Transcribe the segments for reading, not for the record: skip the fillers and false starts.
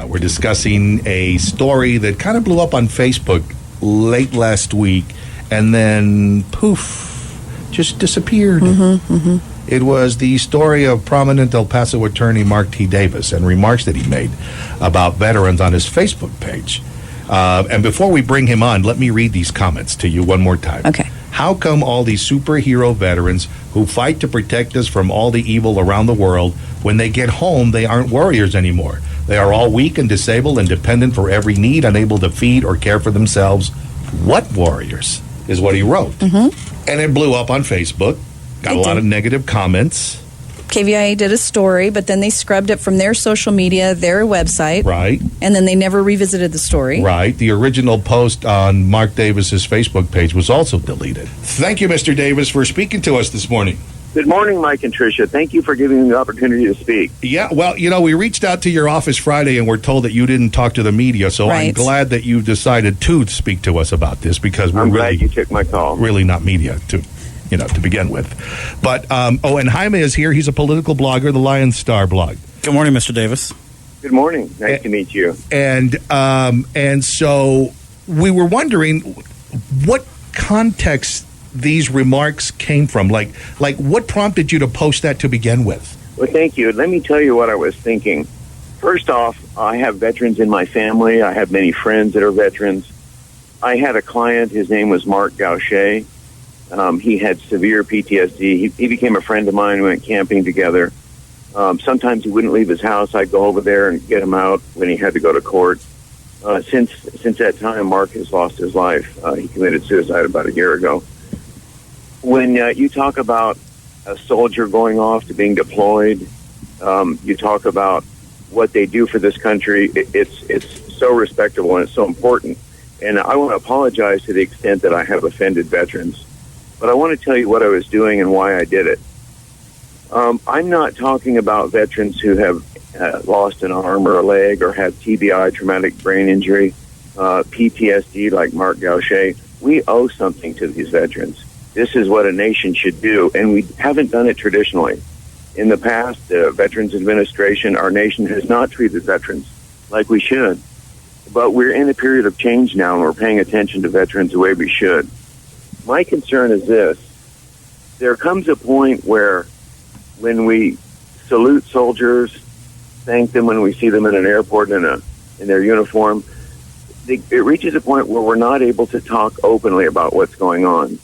We're discussing a story that kind of blew up on Facebook late last week and then, poof, just disappeared. It was the story of prominent El Paso attorney Mark T. Davis and remarks that he made about veterans on his Facebook page. And before we bring him on, let me read these comments to you one more time. Okay. How come all these superhero veterans who fight to protect us from all the evil around the world, when they get home, they aren't warriors anymore? They are all weak and disabled and dependent for every need, unable to feed or care for themselves. What warriors? Is what he wrote. And it blew up on Facebook. Got a lot of negative comments. KVIA did a story, but then they scrubbed it from their social media, their website. Right. And then they never revisited the story. Right. The original post on Mark Davis's Facebook page was also deleted. Thank you, Mr. Davis, for speaking to us this morning. Good morning, Mike and Tricia. Thank you for giving me the opportunity to speak. Yeah, well, we reached out to your office Friday and we're told that you didn't talk to the media, so I'm glad that you decided to speak to us about this because we're glad you took my call. Really not media to begin with. But, and Jaime is here. He's a political blogger, the Lion Star blog. Good morning, Mr. Davis. Good morning. Nice to meet you. And so we were wondering what context these remarks came from. Like what prompted you to post that to begin with? Well, thank you. Let me tell you what I was thinking. First off, I have veterans in my family. I have many friends that are veterans. I had a client. His name was Mark Gaucher. He had severe PTSD. He became a friend of mine. We went camping together. Sometimes he wouldn't leave his house. I'd go over there and get him out when he had to go to court. Since that time, Mark has lost his life. He committed suicide about a year ago. When you talk about a soldier going off to being deployed, you talk about what they do for this country. It's so respectable and it's so important. And I want to apologize to the extent that I have offended veterans. But I want to tell you what I was doing and why I did it. I'm not talking about veterans who have lost an arm or a leg or had TBI, traumatic brain injury, PTSD like Mark Gaucher. We owe something to these veterans. This is what a nation should do, and we haven't done it traditionally. In the past, the Veterans Administration, our nation has not treated veterans like we should. But we're in a period of change now, and we're paying attention to veterans the way we should. My concern is this. There comes a point where when we salute soldiers, thank them when we see them in an airport in their uniform, it reaches a point where we're not able to talk openly about what's going on.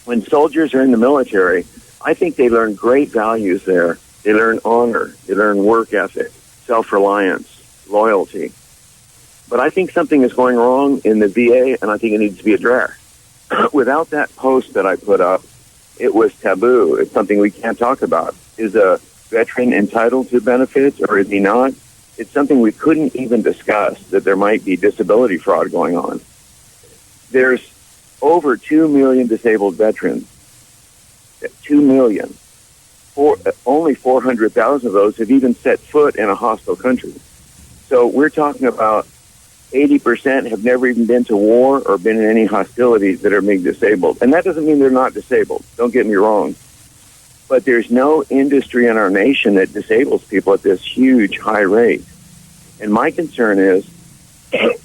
When soldiers are in the military, I think they learn great values there. They learn honor. They learn work ethic, self-reliance, loyalty. But I think something is going wrong in the VA, and I think it needs to be addressed. Without that post that I put up, it was taboo. It's something we can't talk about. Is a veteran entitled to benefits, or is he not? It's something we couldn't even discuss, that there might be disability fraud going on. There's over 2 million disabled veterans. 2 million. Only 400,000 of those have even set foot in a hostile country. So we're talking about 80% have never even been to war or been in any hostilities that are being disabled. And that doesn't mean they're not disabled. Don't get me wrong. But there's no industry in our nation that disables people at this huge, high rate. And my concern is,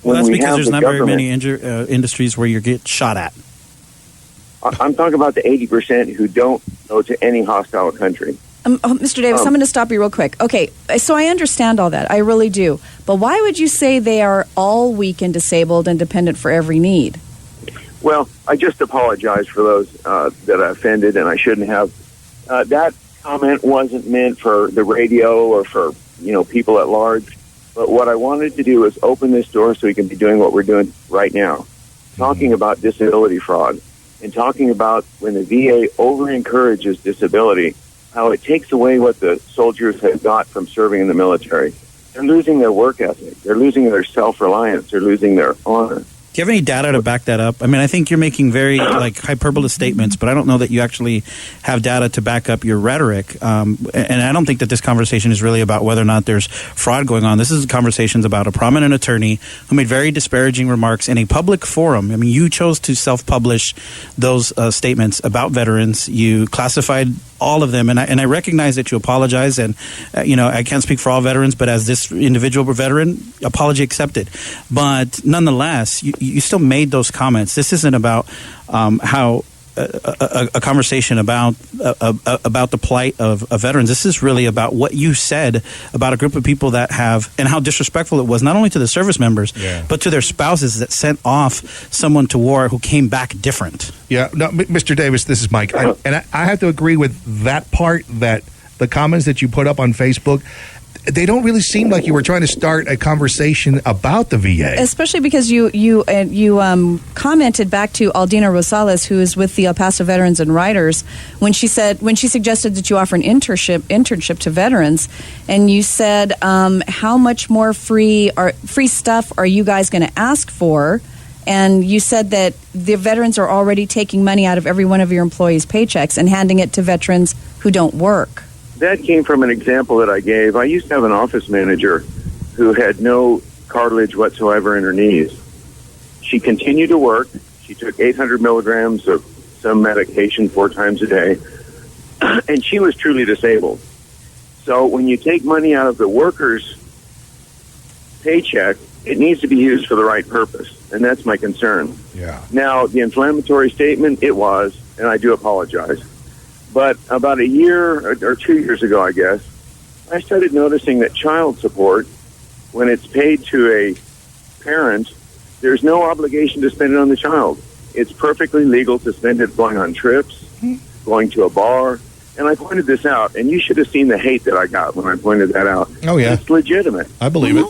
well, that's because there's not very many industries where you get shot at. I'm talking about the 80% who don't go to any hostile country. Mr. Davis, I'm going to stop you real quick. Okay, so I understand all that. I really do. But why would you say they are all weak and disabled and dependent for every need? Well, I just apologize for those that I offended, and I shouldn't have. That comment wasn't meant for the radio or for people at large. But what I wanted to do was open this door so we can be doing what we're doing right now, talking about disability fraud and talking about when the VA over-encourages disability, how it takes away what the soldiers have got from serving in the military. They're losing their work ethic. They're losing their self-reliance. They're losing their honor. Do you have any data to back that up? I mean, I think you're making very hyperbole statements, but I don't know that you actually have data to back up your rhetoric. And I don't think that this conversation is really about whether or not there's fraud going on. This is conversations about a prominent attorney who made very disparaging remarks in a public forum. I mean, you chose to self-publish those statements about veterans. You classified all of them, and I recognize that you apologize, and I can't speak for all veterans, but as this individual veteran, apology accepted. But nonetheless, you still made those comments. This isn't about how a conversation about the plight of veterans. This is really about what you said about a group of people that have, and how disrespectful it was, not only to the service members, but to their spouses that sent off someone to war who came back different. Yeah, no, Mr. Davis, this is Mike. I have to agree with that part, that the comments that you put up on Facebook, they don't really seem like you were trying to start a conversation about the VA. Especially because you commented back to Aldina Rosales, who is with the El Paso Veterans and Writers, when she suggested that you offer an internship to veterans, and you said, how much more free stuff are you guys going to ask for? And you said that the veterans are already taking money out of every one of your employees' paychecks and handing it to veterans who don't work. That came from an example that I gave. I used to have an office manager who had no cartilage whatsoever in her knees. She continued to work. She took 800 milligrams of some medication 4 times a day, and she was truly disabled. So when you take money out of the worker's paycheck, it needs to be used for the right purpose, and that's my concern. Yeah. Now, the inflammatory statement, it was, and I do apologize. But about a year or 2 years ago, I guess, I started noticing that child support, when it's paid to a parent, there's no obligation to spend it on the child. It's perfectly legal to spend it going on trips, going to a bar. And I pointed this out, and you should have seen the hate that I got when I pointed that out. Oh, yeah. It's legitimate. I believe it.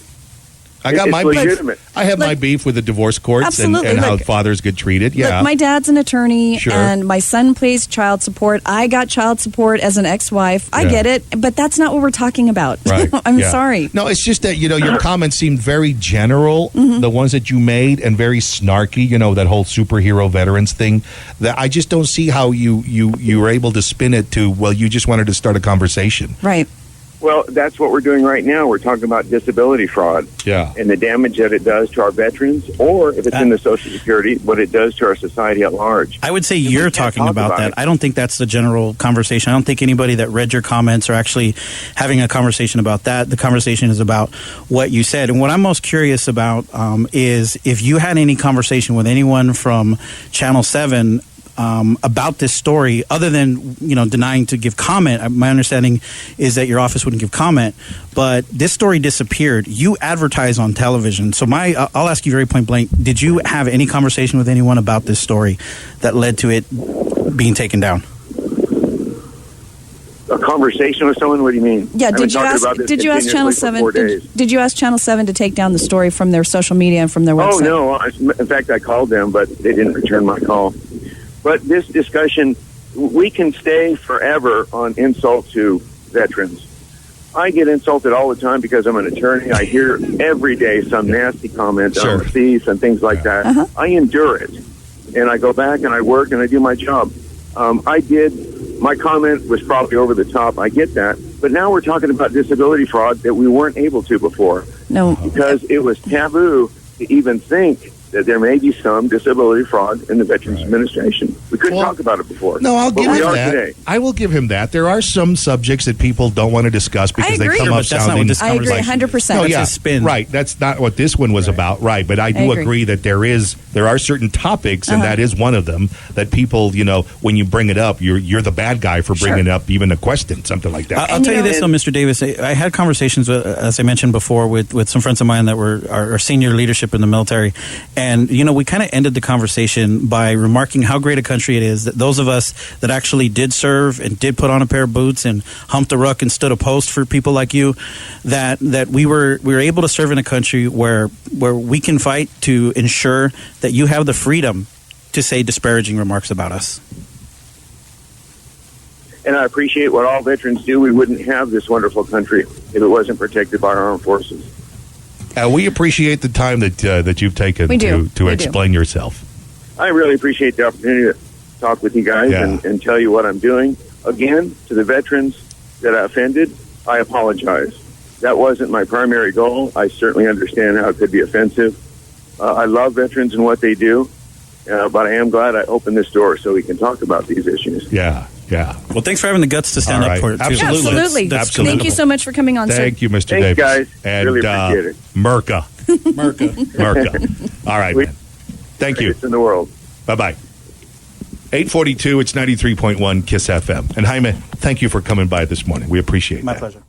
I got my legitimate. I have my beef with the divorce courts and how fathers get treated. Yeah, look, my dad's an attorney, Sure. and my son pays child support. I got child support as an ex-wife. I get it, but that's not what we're talking about. Right. I'm sorry. No, it's just that your comments seemed very general, the ones that you made, and very snarky. That whole superhero veterans thing. That I just don't see how you were able to spin it to. Well, you just wanted to start a conversation. Right. Well, that's what we're doing right now. We're talking about disability fraud and the damage that it does to our veterans, or if it's in the Social Security, what it does to our society at large. I would say you're talking about that. I don't think that's the general conversation. I don't think anybody that read your comments are actually having a conversation about that. The conversation is about what you said. And what I'm most curious about is if you had any conversation with anyone from Channel 7 about this story, other than denying to give comment. My understanding is that your office wouldn't give comment, but this story disappeared. You advertise on television, so I'll ask you very point blank: did you have any conversation with anyone about this story that led to it being taken down? A conversation with someone? What do you mean? Yeah. Did you ask Channel 7? Did you ask Channel 7 to take down the story from their social media and from their website? Oh no! In fact, I called them, but they didn't return my call. But this discussion, we can stay forever on insult to veterans. I get insulted all the time because I'm an attorney. I hear every day some nasty comment on the thief and things like that. I endure it. And I go back and I work and I do my job. My comment was probably over the top. I get that. But now we're talking about disability fraud that we weren't able to before. No. Because it was taboo to even think that there may be some disability fraud in the Veterans Administration. We couldn't talk about it before. No, I'll give him that. Today. I will give him that. There are some subjects that people don't want to discuss because they come up sounding. I agree 100%. No, That's a spin. Right. That's not what this one was about. Right. But I do agree that there are certain topics, and that is one of them, that people, when you bring it up, you're the bad guy for bringing up even a question, something like that. I'll tell you this, though, Mr. Davis. I had conversations, as I mentioned before, with some friends of mine that were our senior leadership in the military. And, we kind of ended the conversation by remarking how great a country it is that those of us that actually did serve and did put on a pair of boots and humped a ruck and stood a post for people like you, that we were able to serve in a country where we can fight to ensure that you have the freedom to say disparaging remarks about us. And I appreciate what all veterans do. We wouldn't have this wonderful country if it wasn't protected by our armed forces. We appreciate the time that you've taken to explain yourself. I really appreciate the opportunity to talk with you guys and tell you what I'm doing. Again, to the veterans that I offended, I apologize. That wasn't my primary goal. I certainly understand how it could be offensive. I love veterans and what they do, but I am glad I opened this door so we can talk about these issues. Yeah. Yeah. Well, thanks for having the guts to stand All up right. for it, too. Absolutely. Absolutely. That's Absolutely. Thank you so much for coming on, sir. Thank you, Mr. Thanks, Davis. guys. And Really appreciate it. Merca. Merca. All right, man. Thank you. Greatest in the world. Bye-bye. 842, it's 93.1 KISS FM. And Jaime, thank you for coming by this morning. We appreciate My that. pleasure.